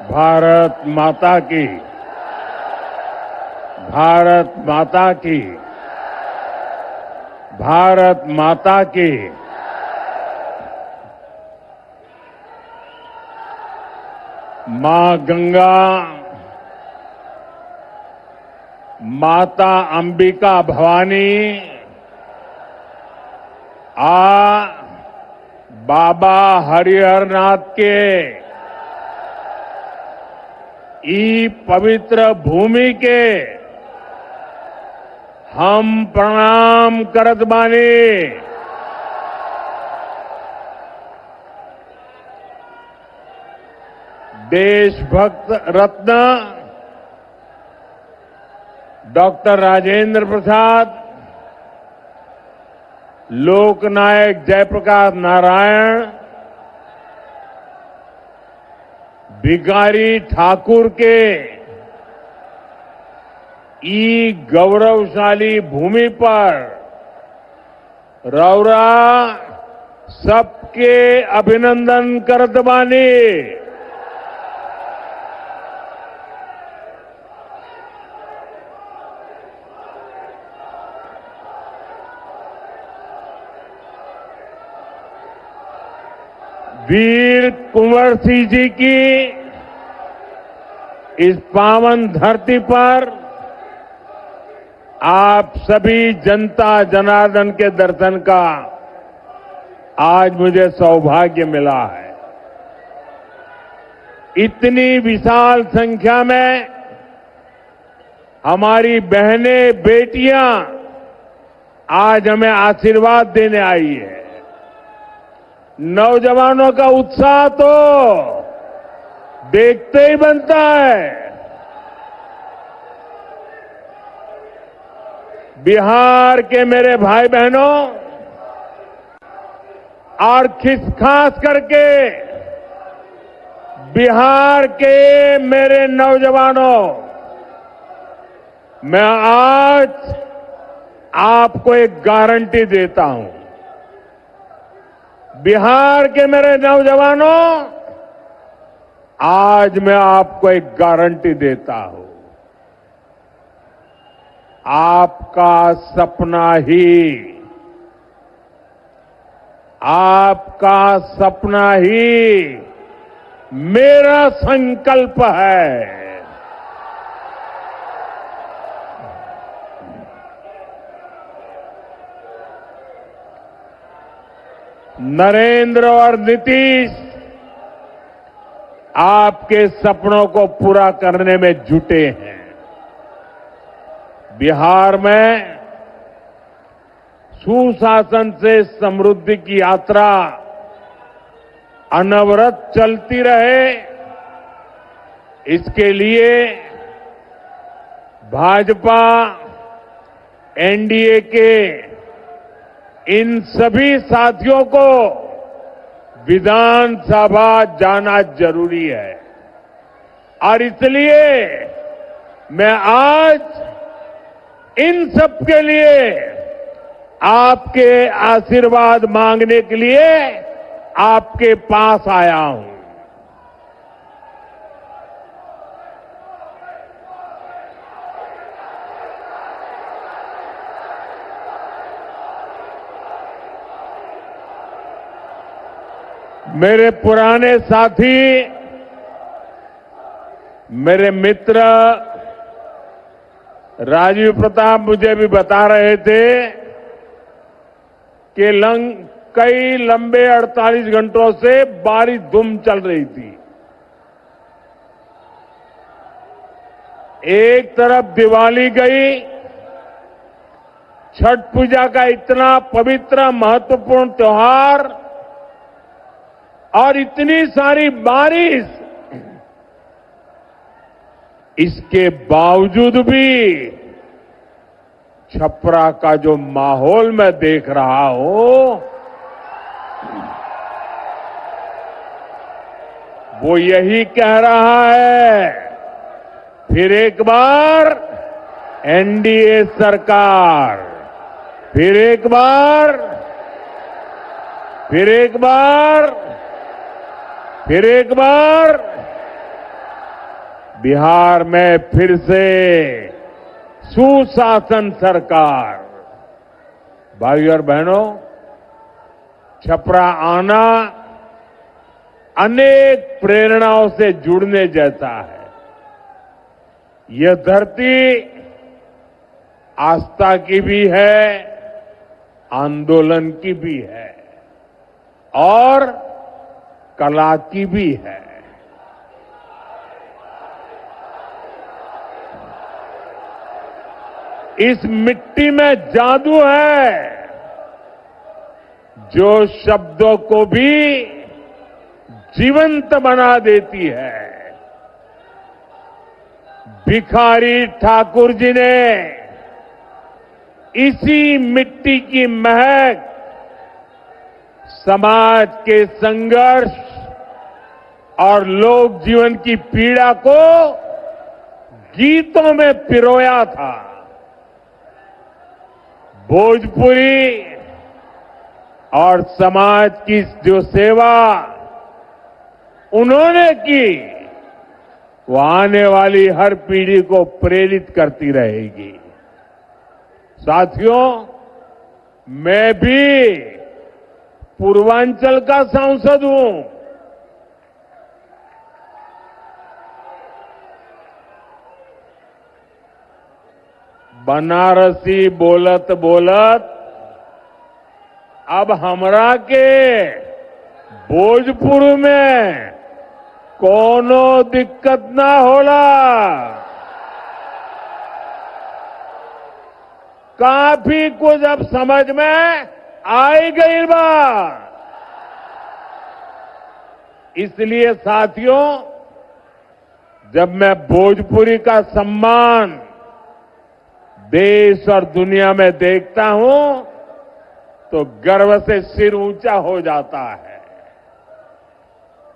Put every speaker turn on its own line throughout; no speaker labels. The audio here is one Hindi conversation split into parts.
भारत माता की, भारत माता की, भारत माता की। मां गंगा, माता अंबिका भवानी, बाबा हरिहरनाथ के ई पवित्र भूमि के हम प्रणाम करत बानी। देशभक्त रत्न डॉक्टर राजेंद्र प्रसाद, लोकनायक जयप्रकाश नारायण, भिखारी ठाकुर के ई गौरवशाली भूमि पर रौरा सबके अभिनंदन करत बानी। वीर कुंवर सिंह जी की इस पावन धरती पर आप सभी जनता जनार्दन के दर्शन का आज मुझे सौभाग्य मिला है। इतनी विशाल संख्या में हमारी बहनें बेटियां आज हमें आशीर्वाद देने आई है। नौजवानों का उत्साह तो देखते ही बनता है। बिहार के मेरे भाई बहनों और खास करके बिहार के मेरे नौजवानों, मैं आज आपको एक गारंटी देता हूं। बिहार के मेरे नौजवानों, आज मैं आपको एक गारंटी देता हूं। आपका सपना ही, आपका सपना ही मेरा संकल्प है। नरेंद्र और नीतीश आपके सपनों को पूरा करने में जुटे हैं। बिहार में सुशासन से समृद्धि की यात्रा अनवरत चलती रहे, इसके लिए भाजपा एनडीए के इन सभी साथियों को विधानसभा जाना जरूरी है। और इसलिए मैं आज इन सब के लिए आपके आशीर्वाद मांगने के लिए आपके पास आया हूं। मेरे पुराने साथी, मेरे मित्र राजीव प्रताप मुझे भी बता रहे थे कि कई लंबे 48 घंटों से बारिश धूम चल रही थी। एक तरफ दिवाली गई, छठ पूजा का इतना पवित्र महत्वपूर्ण त्योहार, और इतनी सारी बारिश, इसके बावजूद भी छपरा का जो माहौल मैं देख रहा हूं, वो यही कह रहा है, फिर एक बार एनडीए सरकार, फिर एक बार, फिर एक बार, फिर एक बार बिहार में फिर से सुशासन सरकार। भाइयों और बहनों, छपरा आना अनेक प्रेरणाओं से जुड़ने जैसा है। यह धरती आस्था की भी है, आंदोलन की भी है और कला की भी है। इस मिट्टी में जादू है जो शब्दों को भी जीवंत बना देती है। भिखारी ठाकुर जी ने इसी मिट्टी की महक समाज के संघर्ष और लोक जीवन की पीड़ा को गीतों में पिरोया था। भोजपुरी और समाज की जो सेवा उन्होंने की, वो आने वाली हर पीढ़ी को प्रेरित करती रहेगी। साथियों, मैं भी पूर्वांचल का सांसद हूं। बनारसी बोलत बोलत अब हमरा के भोजपुर में कोनो दिक्कत ना होला। काफी कुछ अब समझ में आई गई बा। इसलिए साथियों, जब मैं भोजपुरी का सम्मान देश और दुनिया में देखता हूं तो गर्व से सिर ऊंचा हो जाता है।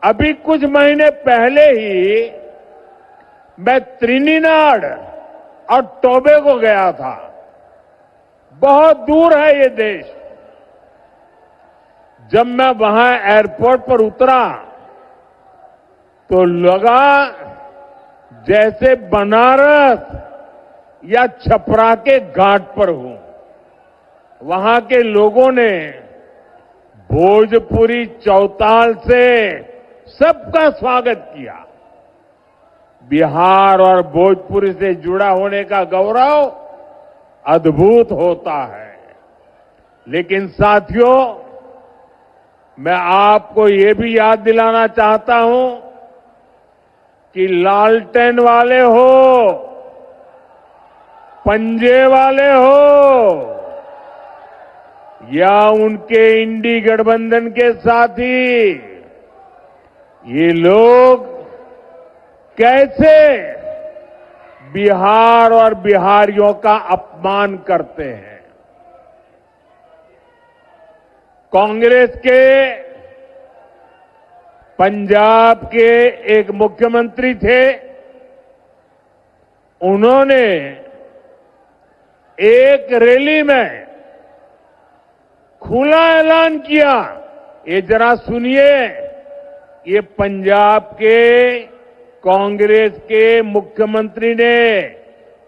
अभी कुछ महीने पहले ही मैं त्रिनिदाद और टोबैगो गया था। बहुत दूर है ये देश। जब मैं वहां एयरपोर्ट पर उतरा तो लगा जैसे बनारस या छपरा के घाट पर हूं। वहां के लोगों ने भोजपुरी चौताल से सबका स्वागत किया। बिहार और भोजपुरी से जुड़ा होने का गौरव अद्भुत होता है। लेकिन साथियों, मैं आपको ये भी याद दिलाना चाहता हूं कि लालटेन वाले हो, पंजे वाले हो या उनके इंडी गठबंधन के साथी, ये लोग कैसे बिहार और बिहारियों का अपमान करते हैं। कांग्रेस के पंजाब के एक मुख्यमंत्री थे। उन्होंने एक रैली में खुला ऐलान किया। ये जरा सुनिए, ये पंजाब के कांग्रेस के मुख्यमंत्री ने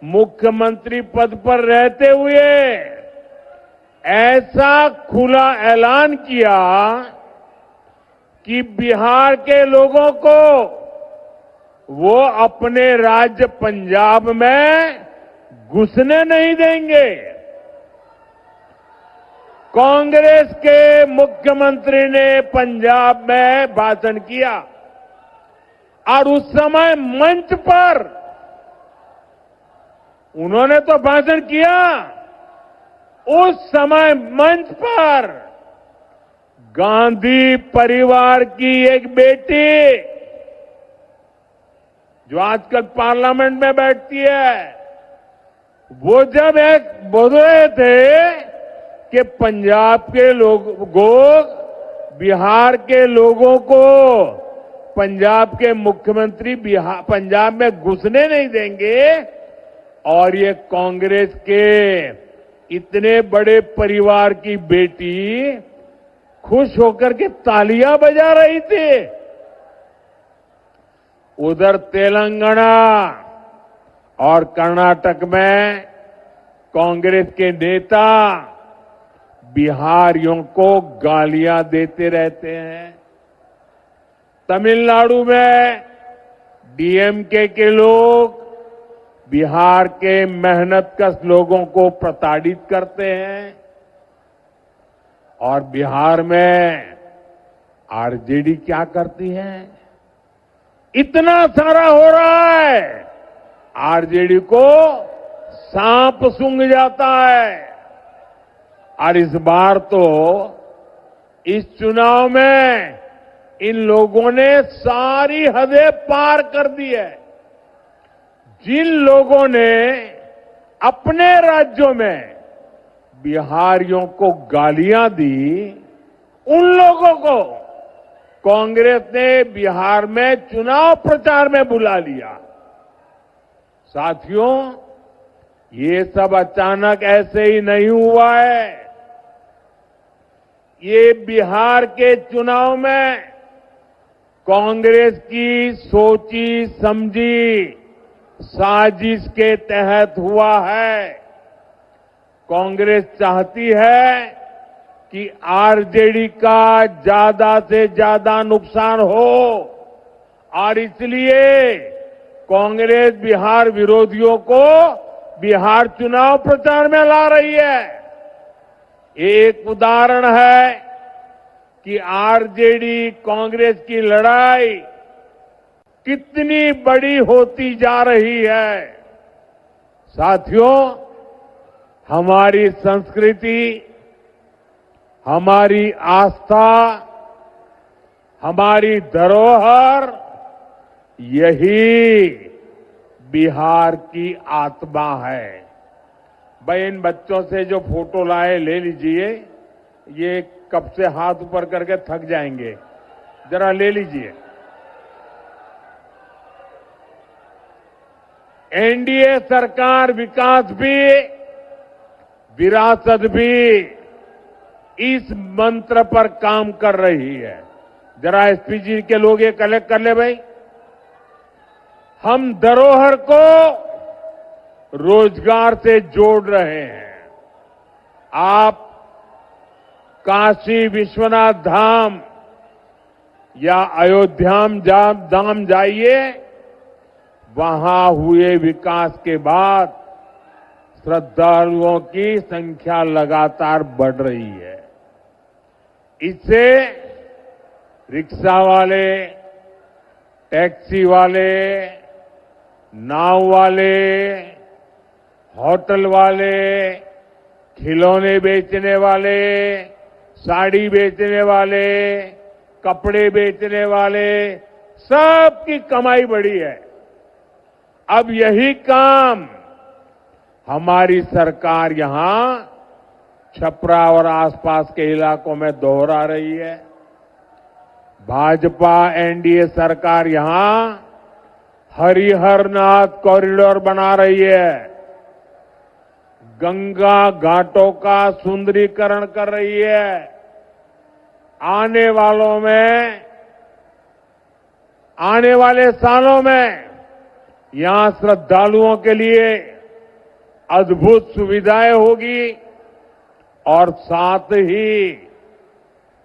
मुख्यमंत्री पद पर रहते हुए ऐसा खुला ऐलान किया कि बिहार के लोगों को वो अपने राज्य पंजाब में घुसने नहीं देंगे। कांग्रेस के मुख्यमंत्री ने पंजाब में भाषण किया और उस समय मंच पर उन्होंने तो भाषण किया, उस समय मंच पर गांधी परिवार की एक बेटी जो आजकल पार्लियामेंट में बैठती है, वो जब एक बोल रहे थे कि पंजाब के लोगों, बिहार के लोगों को पंजाब के मुख्यमंत्री पंजाब में घुसने नहीं देंगे, और ये कांग्रेस के इतने बड़े परिवार की बेटी खुश होकर के तालियां बजा रही थी। उधर तेलंगाना और कर्नाटक में कांग्रेस के नेता बिहारियों को गालियां देते रहते हैं। तमिलनाडु में डीएमके के लोग बिहार के मेहनतकश लोगों को प्रताड़ित करते हैं और बिहार में आरजेडी क्या करती है? इतना सारा हो रहा है, आरजेडी को सांप सूंघ जाता है। और इस बार तो इस चुनाव में इन लोगों ने सारी हदें पार कर दी है। जिन लोगों ने अपने राज्यों में बिहारियों को गालियां दी, उन लोगों को कांग्रेस ने बिहार में चुनाव प्रचार में बुला लिया। साथियों, ये सब अचानक ऐसे ही नहीं हुआ है। ये बिहार के चुनाव में कांग्रेस की सोची समझी साजिश के तहत हुआ है। कांग्रेस चाहती है कि आरजेडी का ज्यादा से ज्यादा नुकसान हो और इसलिए कांग्रेस बिहार विरोधियों को बिहार चुनाव प्रचार में ला रही है। एक उदाहरण है कि आरजेडी कांग्रेस की लड़ाई कितनी बड़ी होती जा रही है। साथियों, हमारी संस्कृति, हमारी आस्था, हमारी धरोहर, यही बिहार की आत्मा है। भाई, इन बच्चों से जो फोटो लाए ले लीजिए। ये कब से हाथ ऊपर करके थक जाएंगे, जरा ले लीजिए। एनडीए सरकार विकास भी, विरासत भी, इस मंत्र पर काम कर रही है। जरा एसपीजी के लोग ये कलेक्ट कर ले भाई। हम धरोहर को रोजगार से जोड़ रहे हैं। आप काशी विश्वनाथ धाम या अयोध्या धाम जाइए, वहां हुए विकास के बाद श्रद्धालुओं की संख्या लगातार बढ़ रही है। इससे रिक्शा वाले, टैक्सी वाले, नाव वाले, होटल वाले, खिलौने बेचने वाले, साड़ी बेचने वाले, कपड़े बेचने वाले, सबकी कमाई बढ़ी है। अब यही काम हमारी सरकार यहां छपरा और आसपास के इलाकों में दोहरा रही है। भाजपा एनडीए सरकार यहां हरिहरनाथ कॉरिडोर बना रही है, गंगा घाटों का सुंदरीकरण कर रही है। आने वाले सालों में यहां श्रद्धालुओं के लिए अद्भुत सुविधाएं होगी और साथ ही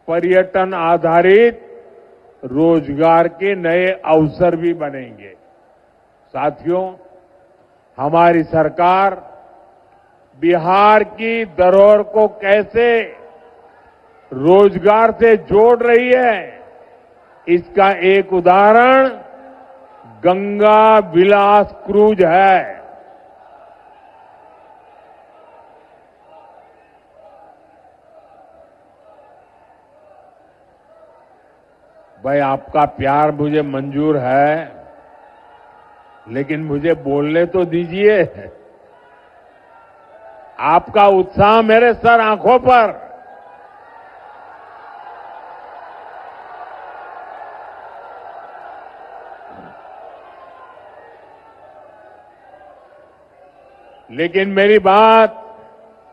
पर्यटन आधारित रोजगार के नए अवसर भी बनेंगे। साथियों, हमारी सरकार बिहार की धरोहर को कैसे रोजगार से जोड़ रही है, इसका एक उदाहरण गंगा विलास क्रूज है। भाई, आपका प्यार मुझे मंजूर है, लेकिन मुझे बोलने तो दीजिए। आपका उत्साह मेरे सर आंखों पर। लेकिन मेरी बात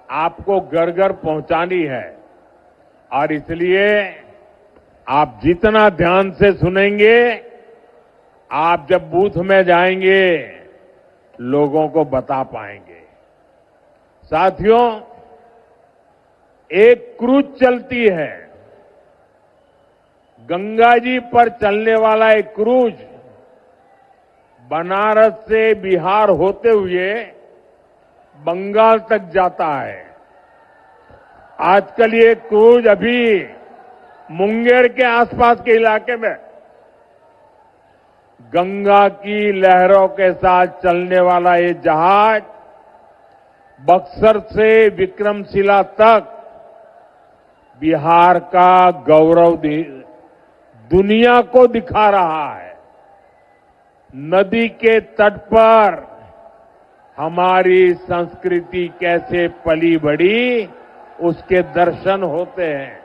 आपको घर घर पहुंचानी है और इसलिए आप जितना ध्यान से सुनेंगे, आप जब बूथ में जाएंगे लोगों को बता पाएंगे। साथियों, एक क्रूज चलती है, गंगा जी पर चलने वाला एक क्रूज बनारस से बिहार होते हुए बंगाल तक जाता है। आजकल ये क्रूज अभी मुंगेर के आसपास के इलाके में गंगा की लहरों के साथ चलने वाला ये जहाज बक्सर से विक्रमशिला तक बिहार का गौरव दुनिया को दिखा रहा है। नदी के तट पर हमारी संस्कृति कैसे पली बढ़ी, उसके दर्शन होते हैं।